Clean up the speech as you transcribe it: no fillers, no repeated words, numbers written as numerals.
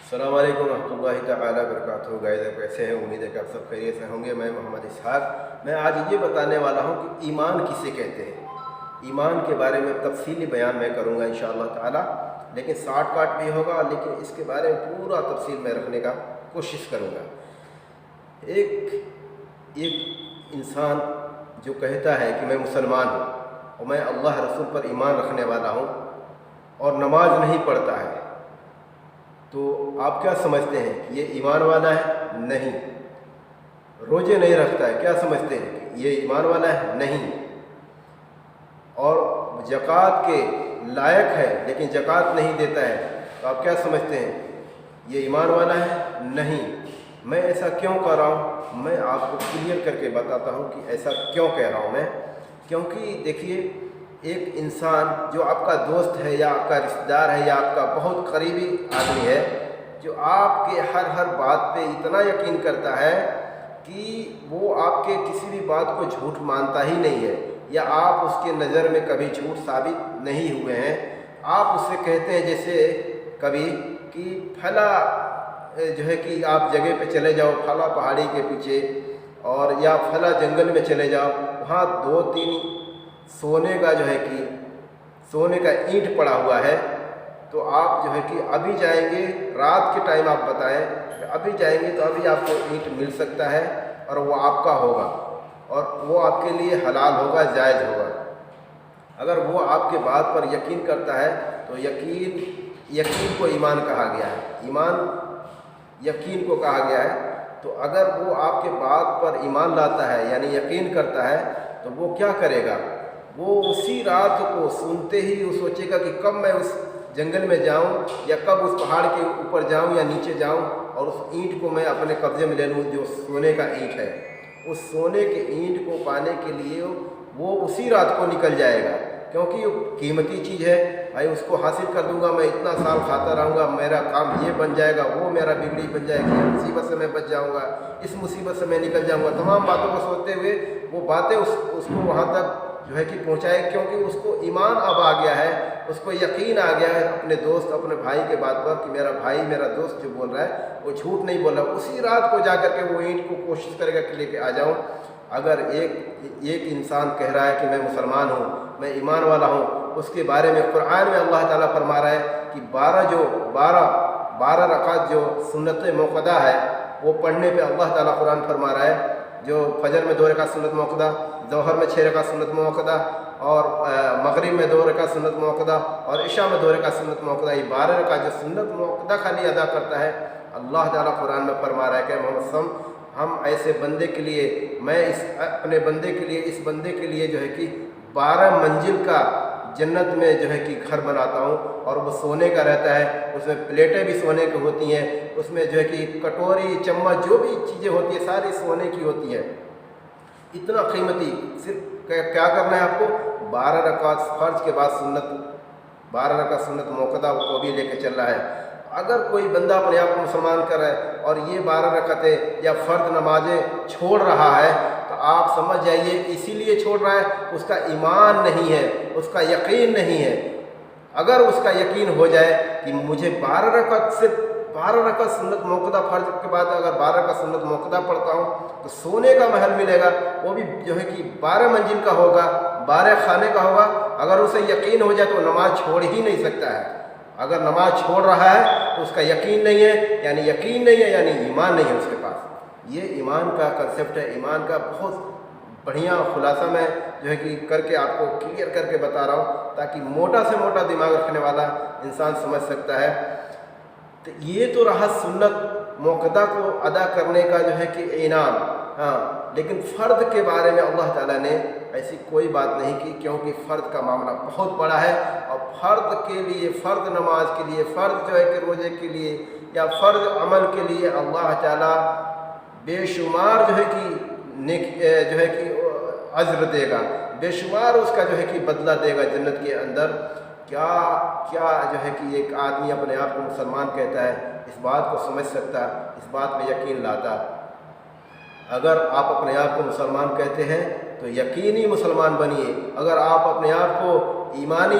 السلام علیکم ورحمۃ اللہ تعالیٰ وبرکاتہ۔ گائز کیسے ہیں؟ امید ہے کہ آپ سب خیریت سے ہوں گے۔ میں محمد اسحاق، میں آج یہ بتانے والا ہوں کہ ایمان کسے کہتے ہیں۔ ایمان کے بارے میں تفصیلی بیان میں کروں گا انشاءاللہ تعالیٰ، لیکن شارٹ کٹ بھی ہوگا، لیکن اس کے بارے میں پورا تفصیل میں رکھنے کا کوشش کروں گا۔ ایک انسان جو کہتا ہے کہ میں مسلمان ہوں اور میں اللہ رسول پر ایمان رکھنے والا ہوں اور نماز نہیں پڑھتا ہے، تو آپ کیا سمجھتے ہیں کہ یہ ایمان والا ہے؟ نہیں۔ روزے نہیں رکھتا ہے، کیا سمجھتے ہیں کہ یہ ایمان والا ہے؟ نہیں۔ اور زکوٰۃ کے لائق ہے لیکن زکوٰۃ نہیں دیتا ہے، تو آپ کیا سمجھتے ہیں یہ ایمان والا ہے؟ نہیں۔ میں ایسا کیوں کر رہا ہوں؟ میں آپ کو کلیئر کر کے بتاتا ہوں کہ ایسا کیوں کہہ رہا ہوں میں۔ کیونکہ دیکھیے، ایک انسان جو آپ کا دوست ہے یا آپ کا رشتہ دار ہے یا آپ کا بہت قریبی آدمی ہے، جو آپ کے ہر بات پہ اتنا یقین کرتا ہے کہ وہ آپ کے کسی بھی بات کو جھوٹ مانتا ہی نہیں ہے، یا آپ اس کے نظر میں کبھی جھوٹ ثابت نہیں ہوئے ہیں۔ آپ اس سے کہتے ہیں جیسے کبھی کہ پھلا جو ہے کہ آپ جگہ پہ چلے جاؤ، پھلا پہاڑی کے پیچھے، اور یا پھلا جنگل میں چلے جاؤ، وہاں 2-3 سونے کا جو ہے کہ سونے کا اینٹ پڑا ہوا ہے، تو آپ جو ہے کہ ابھی جائیں گے، رات کے ٹائم آپ بتائیں کہ ابھی جائیں گے تو ابھی آپ کو اینٹ مل سکتا ہے اور وہ آپ کا ہوگا، اور وہ آپ کے لیے حلال ہوگا، جائز ہوگا۔ اگر وہ آپ کے بات پر یقین کرتا ہے تو یقین کو ایمان کہا گیا ہے، ایمان یقین کو کہا گیا ہے۔ تو اگر وہ آپ کے بات پر ایمان لاتا ہے یعنی یقین کرتا ہے، تو وہ کیا کرے گا؟ وہ اسی رات کو سنتے ہی وہ سوچے گا کہ کب میں اس جنگل میں جاؤں، یا کب اس پہاڑ کے اوپر جاؤں یا نیچے جاؤں اور اس اینٹ کو میں اپنے قبضے میں لے لوں جو سونے کا اینٹ ہے۔ اس سونے کے اینٹ کو پانے کے لیے وہ اسی رات کو نکل جائے گا، کیونکہ وہ قیمتی چیز ہے۔ بھائی اس کو حاصل کر دوں گا، میں اتنا سال کھاتا رہوں گا، میرا کام یہ بن جائے گا، وہ میرا بگڑی بن جائے گی، مصیبت سے میں بچ جاؤں گا، اس مصیبت سے میں نکل جاؤں گا۔ تمام باتوں کو سوچتے ہوئے وہ باتیں اس کو وہاں تک جو ہے کہ پہنچائے، کیونکہ اس کو ایمان اب آ گیا ہے، اس کو یقین آ گیا ہے اپنے دوست اپنے بھائی کے بات پر کہ میرا بھائی میرا دوست جو بول رہا ہے وہ جھوٹ نہیں بول رہا۔ اسی رات کو جا کر کے وہ اینٹ کو کوشش کرے گا کہ لے کے آ جاؤں۔ اگر ایک انسان کہہ رہا ہے کہ میں مسلمان ہوں، میں ایمان والا ہوں، اس کے بارے میں قرآن میں اللہ تعالیٰ فرما رہا ہے کہ 12 رکعت جو سنت موقدہ ہے وہ پڑھنے پہ اللہ تعالیٰ قرآن فرما رہا ہے، جو فجر میں 2 رکعت سنت موقدہ، ظہر میں 6 رکعت سنت موقدہ، اور مغرب میں 2 رکعت سنت موقدہ، اور عشاء میں 2 رکعت سنت موقدہ، یہ 12 رکعت جو سنت موقدہ خالی ادا کرتا ہے، اللہ تعالیٰ قرآن میں فرما رہا ہے کہ محمد صلی اللہ علیہ وسلم، ہم ایسے بندے کے لیے، میں اپنے بندے کے لیے، اس بندے کے لیے جو ہے کہ 12 منزل کا جنت میں جو ہے کہ گھر بناتا ہوں، اور وہ سونے کا رہتا ہے، اس میں پلیٹیں بھی سونے کی ہوتی ہیں، اس میں جو ہے کہ کٹوری چمچ جو بھی چیزیں ہوتی ہیں ساری سونے کی ہوتی ہیں۔ اتنا قیمتی، صرف کیا کرنا ہے آپ کو؟ 12 رکعت فرض کے بعد 12 رکعت سنت موقدہ کو بھی لے کے چل رہا ہے۔ اگر کوئی بندہ اپنے آپ کو مسلمان کر رہا ہے اور یہ 12 رکعتیں یا فرض نمازیں چھوڑ رہا ہے، تو آپ سمجھ جائیے اسی لیے چھوڑ رہا ہے، اس کا ایمان نہیں ہے، اس کا یقین نہیں ہے۔ اگر اس کا یقین ہو جائے کہ مجھے 12 رکعت سنت موقدہ فرض کے بعد اگر 12 رکعت سنت موقدہ پڑھتا ہوں تو سونے کا محل ملے گا، وہ بھی جو ہے کہ 12 منزل کا ہوگا، 12 خانے کا ہوگا۔ اگر اسے یقین ہو جائے تو نماز چھوڑ ہی نہیں سکتا ہے۔ اگر نماز چھوڑ رہا ہے تو اس کا یقین نہیں ہے، یعنی ایمان نہیں ہے اس کے پاس۔ یہ ایمان کا کنسیپٹ ہے، ایمان کا بہت بڑھیا خلاصہ میں جو ہے کہ کر کے آپ کو کلیئر کر کے بتا رہا ہوں، تاکہ موٹا سے موٹا دماغ رکھنے والا انسان سمجھ سکتا ہے۔ تو یہ تو رہا سنت موقدہ کو ادا کرنے کا جو ہے کہ انعام، ہاں، لیکن فرد کے بارے میں اللہ تعالیٰ نے ایسی کوئی بات نہیں کی، کیونکہ فرد کا معاملہ بہت بڑا ہے، اور فرد کے لیے، فرد نماز کے لیے، فرد جو ہے کہ روزے کے لیے یا فرد عمل کے لیے اللہ تعالیٰ بے شمار جو ہے کہ اجر دے گا، بے شمار اس کا جو ہے کہ بدلہ دے گا جنت کے اندر۔ کیا جو ہے کہ ایک آدمی اپنے آپ کو مسلمان کہتا ہے، اس بات کو سمجھ سکتا، اس بات میں یقین لاتا۔ اگر آپ اپنے آپ کو مسلمان کہتے ہیں تو یقینی مسلمان بنیے۔ اگر آپ اپنے آپ کو ایمانی